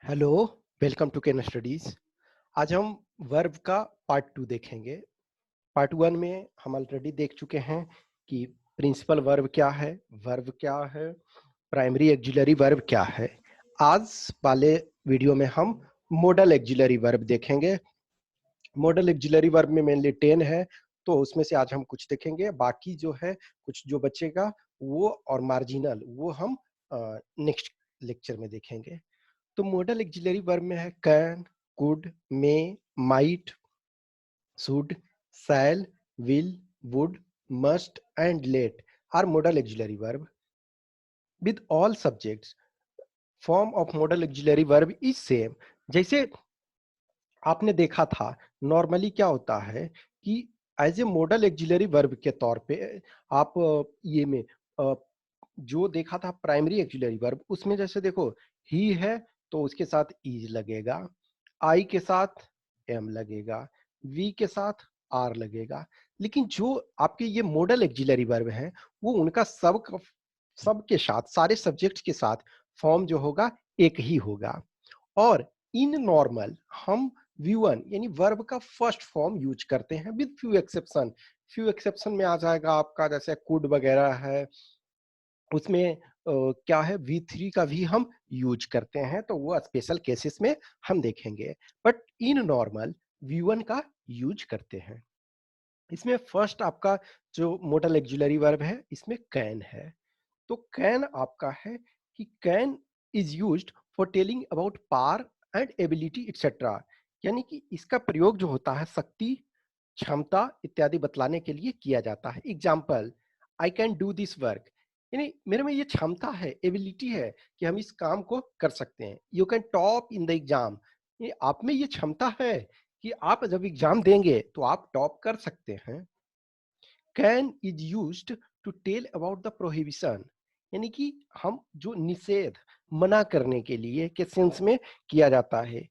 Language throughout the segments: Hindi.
Hello, welcome to can studies. आज हम वर्ब का पार्ट 2 देखेंगे। पार्ट 1 में हम ऑलरेडी देख चुके हैं कि प्रिंसिपल वर्ब क्या है, प्राइमरी एक्जिलरी वर्ब क्या है। आज वाले वीडियो में हम मॉडल एक्जिलरी वर्ब देखेंगे। मॉडल एक्जिलरी वर्ब में मेनली 10 है, तो उसमें से आज हम कुछ देखेंगे। बाकी जो है कुछ जो बचेगा वो और मार्जिनल वो हम नेक्स्ट लेक्चर में देखेंगे। तो मॉडल एक्जिलरी वर्ब में है can, could, may, might, should, shall, will, would, must and let are modal auxiliary verb with all subjects. Form of modal auxiliary verb is same. जैसे आपने देखा था, नॉर्मली क्या होता है कि as a modal auxiliary verb के तौर पे आप ये में जो देखा था प्राइमरी एक्जिलरी वर्ब, उसमें जैसे देखो ही है तो उसके साथ इज लगेगा, आई के साथ एम लगेगा, वी के साथ आर लगेगा। लेकिन जो आपके ये मॉडल एक्जिलरी वर्ब है वो उनका सब के साथ, सारे सब्जेक्ट्स के साथ फॉर्म जो होगा एक ही होगा। और इन नॉर्मल हम V1 यानी वर्ब का फर्स्ट फॉर्म यूज करते हैं with few exception. Few exception में आ जाएगा आपका जैसे कुड वगैरह है, उसमें क्या है V3 का भी हम यूज करते हैं, तो वो स्पेशल केसेस में हम देखेंगे। बट इन नॉर्मल V1 का यूज करते हैं। इसमें फर्स्ट आपका जो मॉडल एक्जुलरी वर्ब है इसमें कैन है। तो कैन आपका है कि can is used for telling about power and ability etcetera, यानी कि इसका प्रयोग जो होता है शक्ति, क्षमता इत्यादि बतलाने के लिए किया जाता है। Example, I can do this work, यानी मेरे में ये क्षमता है, एबिलिटी है कि हम इस काम को कर सकते हैं। You can top in the exam, ये आप में ये क्षमता है कि आप जब एग्जाम देंगे तो आप टॉप कर सकते हैं। Can is used to tell about the prohibition, यानी कि हम जो निषेध, मना करने के लिए के सेंस में किया जाता है।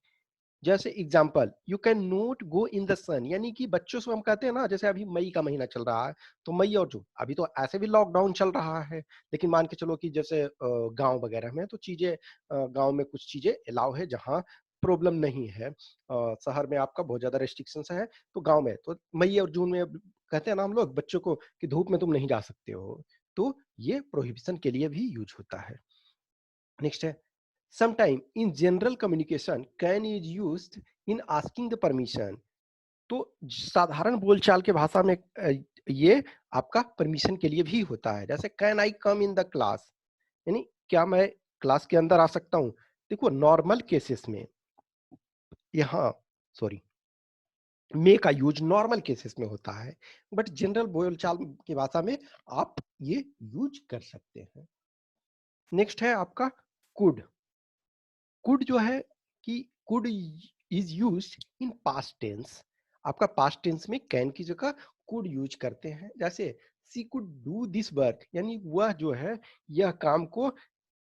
जैसे example, you can not go in the sun, यानी कि बच्चों से हम कहते हैं ना, जैसे अभी मई का महीना चल रहा है, तो मई और जून, अभी तो ऐसे भी लॉकडाउन चल रहा है, लेकिन मान के चलो कि जैसे गांव वगैरह में तो चीजें, गांव में कुछ चीजें अलाउ है जहाँ प्रॉब्लम नहीं है। शहर में आपका बहुत ज्यादा रेस्ट्रिक्शंस है, तो गांव में तो मई और जून में कहते हैं ना हम लोग बच्चों को कि धूप में तुम नहीं जा सकते हो, तो ये प्रोहिबिशन के लिए भी यूज होता है। नेक्स्ट है, sometime in general communication can is used in asking the permission। तो साधारण बोलचाल के भाषा में ये आपका परमिशन के लिए भी होता है। जैसे can I come in the class, यानी क्या मैं क्लास के अंदर आ सकता हूँ। देखो नॉर्मल केसेस में यहाँ, सॉरी, मे का यूज नॉर्मल केसेस में होता है, बट जनरल बोलचाल की भाषा में आप ये यूज कर सकते हैं। नेक्स्ट है आपका कुड। कुड जो है कि could is used in past tense. आपका पास्ट टेंस में कैन की जगह कुड यूज करते हैं। जैसे she could do this work, यानी वह जो है यह काम को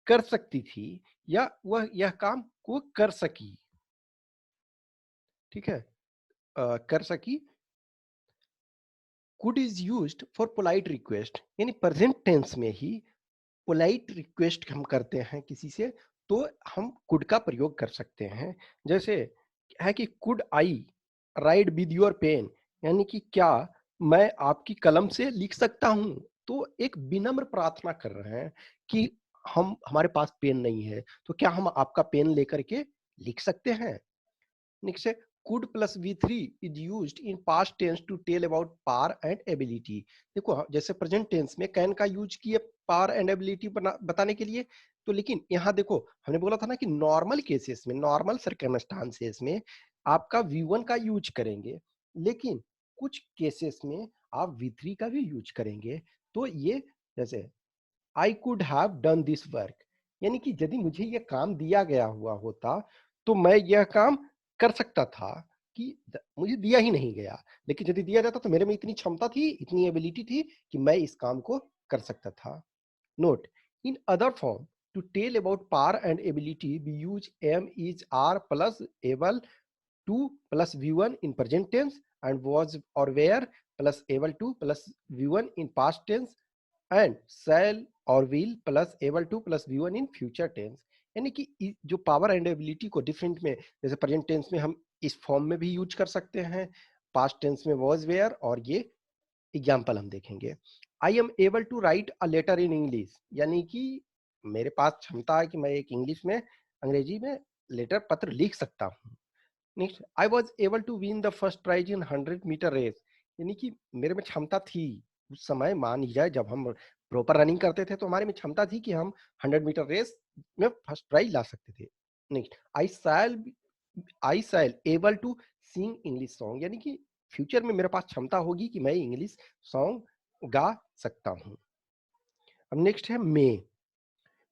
कर सकती थी या वह यह काम को कर सकी। ठीक है, कर सकी। Could is used for polite request, यानी प्रेजेंट टेंस में ही पोलाइट रिक्वेस्ट हम करते हैं किसी से, तो हम कुड का प्रयोग कर सकते हैं। जैसे है कि could I write with your pen, यानी कि क्या मैं आपकी कलम से लिख सकता हूं। तो एक विनम्र प्रार्थना कर रहे हैं कि हम, हमारे पास पेन नहीं है, तो क्या हम आपका पेन लेकर के लिख सकते हैं। नेक्स्ट है, could plus V3 is used in past tense to tell about power and ability। देखो जैसे प्रेजेंट टेंस में कैन का यूज किए पावर एंड एबिलिटी बताने के लिए, तो लेकिन यहाँ देखो हमने बोला था ना कि नॉर्मल केसेस में, नॉर्मल सर्कमस्टांसेस में आपका V1 का यूज करेंगे, लेकिन कुछ केसेस में आप V3 का भी यूज करेंगे। तो ये जैसे I could have done this work, यानी कि यदि मुझे यह काम दिया गया हुआ होता तो मैं यह काम कर सकता था, कि मुझे दिया ही नहीं गया, लेकिन यदि दिया जाता तो मेरे में इतनी क्षमता थी, इतनी एबिलिटी थी कि मैं इस काम को कर सकता था। Note, in other form to tell about power and ability we use am is are plus able to plus V1 in present tense and was or were plus able to plus V1 in past tense and shall or will plus able to plus V1 in future tense। यानी कि जो पावर एंड एबिलिटी को डिफरेंट में, जैसे प्रेजेंट टेंस में हम इस फॉर्म में भी यूज कर सकते हैं, पास्ट टेंस में वॉज वेयर, और ये एग्जाम्पल हम देखेंगे। I am able to write a letter in English, यानी कि मेरे पास क्षमता है कि मैं एक इंग्लिश में, अंग्रेजी में लेटर पत्र लिख सकता हूँ। Next, I was able to win the first prize in 100 meter race, यानी कि मेरे में क्षमता थी उस समय, मान लीजिए जब हम प्रॉपर रनिंग करते थे तो हमारे में क्षमता थी कि हम 100 मीटर रेस में फर्स्ट प्राइज ला सकते थे। Next, I shall able to sing English song, यानी कि फ्यूचर में मेरे पास क्षमता होगी कि मैं इंग्लिश सॉन्ग गा सकता हूँ। अब नेक्स्ट है may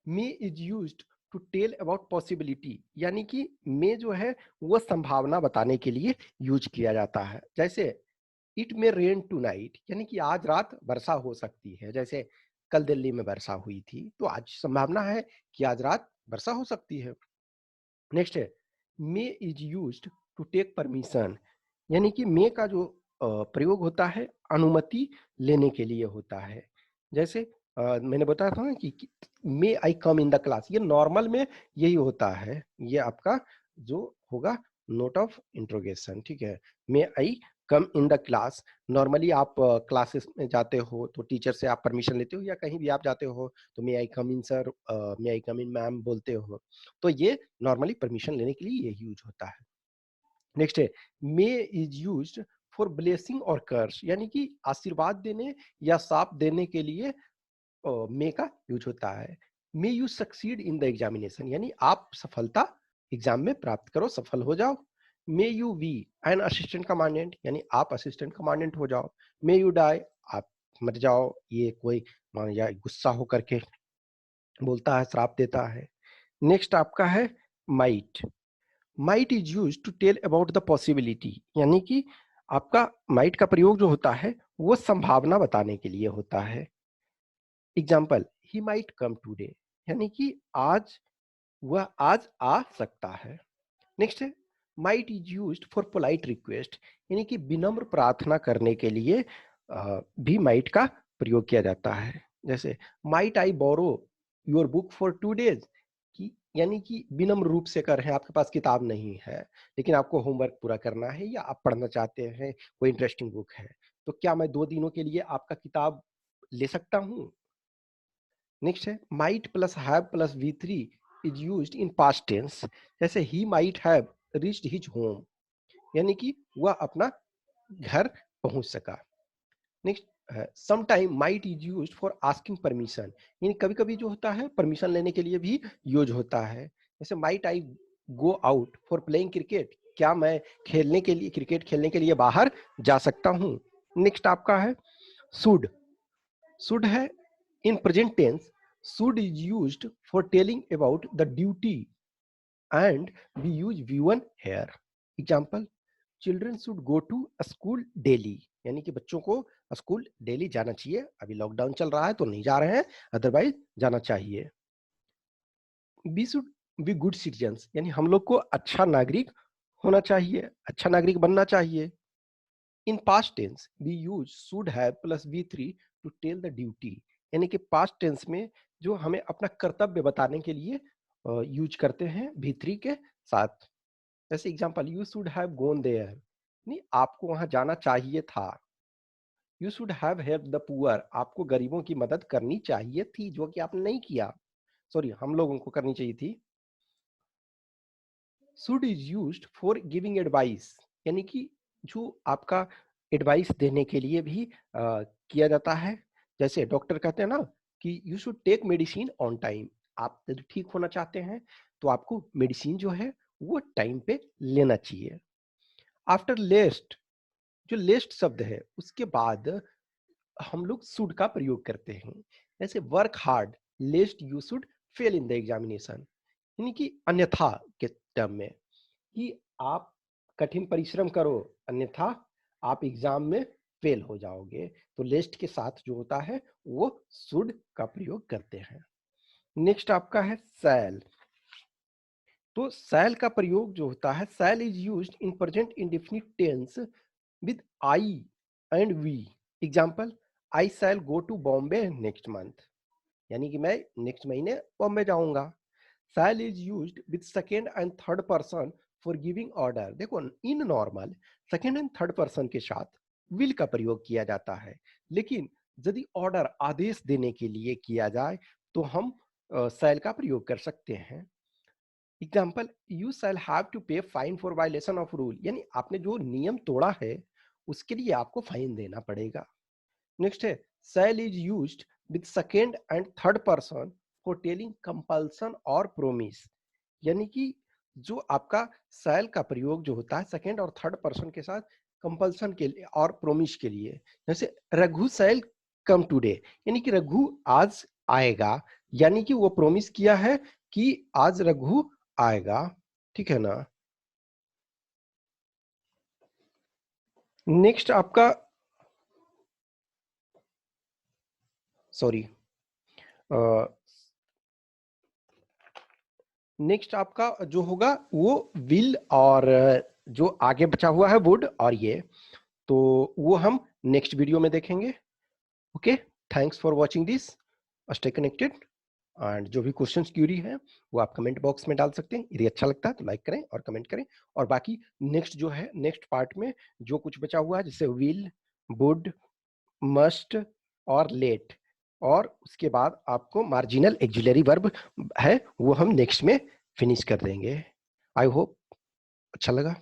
is used to tell about possibility, यानी कि मे जो है वो संभावना बताने के लिए यूज किया जाता है। जैसे it may rain tonight, यानी कि आज रात वर्षा हो सकती है। जैसे कल दिल्ली में वर्षा हुई थी, तो आज संभावना है कि आज रात वर्षा हो सकती है। नेक्स्ट है may is used to take permission, यानी कि मे का जो प्रयोग होता है अनुमति लेने के लिए होता है। जैसे मैंने बताया था ना कि मे आई कम इन द क्लास, ये नॉर्मल में यही होता है, ये आपका जो होगा नोट ऑफ इंट्रोगेशन, ठीक है। मे आई कम इन द क्लास, नॉर्मली आप क्लासेस में जाते हो तो टीचर से आप परमिशन लेते हो, या कहीं भी आप जाते हो तो मे आई कम इन सर, मे आई कम इन मैम बोलते हो, तो ये नॉर्मली परमिशन लेने के लिए ये यूज होता है। नेक्स्ट है may is used for blessing और कर्स, यानी कि आशीर्वाद देने या शाप देने के लिए मे का यूज होता है। May you succeed in the examination, यानी आप सफलता एग्जाम में प्राप्त करो, सफल हो जाओ। May you be an assistant commandant, यानी आप असिस्टेंट कमांडेंट हो जाओ। मे यू डाई, आप मर जाओ, ये कोई मान या गुस्सा होकर के बोलता है, श्राप देता है। नेक्स्ट आपका है might. Might is use to tell about the possibility, यानी कि आपका माइट का प्रयोग जो होता है वो संभावना बताने के लिए होता है। Example, he might come today, यानी कि आज वह आज आ सकता है। नेक्स्ट है might is used for polite request, यानी कि विनम्र प्रार्थना करने के लिए भी माइट का प्रयोग किया जाता है। जैसे might I borrow your book for 2 days, कि यानी कि विनम्र रूप से कर है, आपके पास किताब नहीं है लेकिन आपको होमवर्क पूरा करना है या आप पढ़ना चाहते हैं, कोई इंटरेस्टिंग बुक है, तो क्या मैं 2 दिनों के लिए आपका किताब ले सकता हूँ। नेक्स्ट है might plus have plus V3 is used in past tense. जैसे he might have reached his home, यानी कि वह अपना घर पहुंच सका। Next, some time might is used for asking permission, यानी कभी कभी जो होता है परमिशन लेने के लिए भी यूज होता है। जैसे might I go out for playing cricket, क्या मैं खेलने के लिए, क्रिकेट खेलने के लिए बाहर जा सकता हूँ। नेक्स्ट आपका है शुड। शुड है in present tense, should is used for telling about the duty and we use V1 here. Example, children should go to school daily, यानी कि बच्चों को स्कूल डेली जाना चाहिए। अभी लॉकडाउन चल रहा है तो नहीं जा रहे हैं, अदरवाइज जाना चाहिए। We should be good citizens, यानी हम लोग को अच्छा नागरिक होना चाहिए, अच्छा नागरिक बनना चाहिए। In past tense we use should have plus V3 to tell the duty, यानी कि पास्ट टेंस में जो हमें अपना कर्तव्य बताने के लिए यूज करते हैं V3 के साथ। जैसे example, you should have gone there, नहीं आपको वहां जाना चाहिए था। You should have help the poor, आपको गरीबों की मदद करनी चाहिए थी, जो कि आपने नहीं किया, सॉरी हम लोगों को करनी चाहिए थी। Should is used for giving advice, यानी कि जो आपका एडवाइस देने के लिए भी किया जाता है। जैसे डॉक्टर कहते हैं ना कि you should take medicine on time, आप यदि ठीक होना चाहते हैं तो आपको मेडिसिन जो है वो टाइम पे लेना चाहिए। आफ्टर लेस्ट, जो लेस्ट शब्द है उसके बाद हम लोग शुड का प्रयोग करते हैं। जैसे work hard लेस्ट you should fail in the examination, यानी कि अन्यथा के टर्म में कि आप कठिन परिश्रम करो, अन्यथा आप एग्जाम में फेल हो जाओगे, तो लेस्ट के साथ जो होता है वो शुड का प्रयोग करते हैं। नेक्स्ट आपका है शैल। तो शैल का प्रयोग जो होता है, shall is used in present indefinite tense with I and we. Example, I shall go to Bombay next month, यानी कि मैं नेक्स्ट महीने बॉम्बे जाऊंगा। Shall is used with second and third person for giving order. देखो इन normal second and third person के साथ विल का प्रयोग किया जाता है, लेकिन यदि ऑर्डर आदेश देने के लिए किया जाए तो हम शैल का प्रयोग कर सकते हैं। Example, you shall have to pay fine for violation of rule, यानी आपने जो नियम तोड़ा है उसके लिए आपको फाइन देना पड़ेगा। नेक्स्ट है shall is used with second and third person for telling compulsion और प्रोमिस, यानी कि जो आपका शैल का प्रयोग जो होता है सेकेंड और थर्ड पर्सन के साथ कंपल्सन के लिए और प्रोमिस के लिए। जैसे रघु शैल कम टुडे, यानी कि रघु आज आएगा, यानी कि वो प्रोमिस किया है कि आज रघु आएगा, ठीक है ना। नेक्स्ट आपका सॉरी नेक्स्ट आपका जो होगा वो विल, और जो आगे बचा हुआ है वुड और ये, तो वो हम नेक्स्ट वीडियो में देखेंगे। Okay, thanks for watching this, stay connected. And जो भी क्वेश्चंस क्यूरी है वो आप कमेंट बॉक्स में डाल सकते हैं। यदि अच्छा लगता है तो लाइक करें और कमेंट करें, और बाकी नेक्स्ट जो है नेक्स्ट पार्ट में जो कुछ बचा हुआ है जैसे विल, वुड, मस्ट और लेट, और उसके बाद आपको मार्जिनल एक्सिलरी वर्ब है वो हम नेक्स्ट में फिनिश कर देंगे। आई होप अच्छा लगा।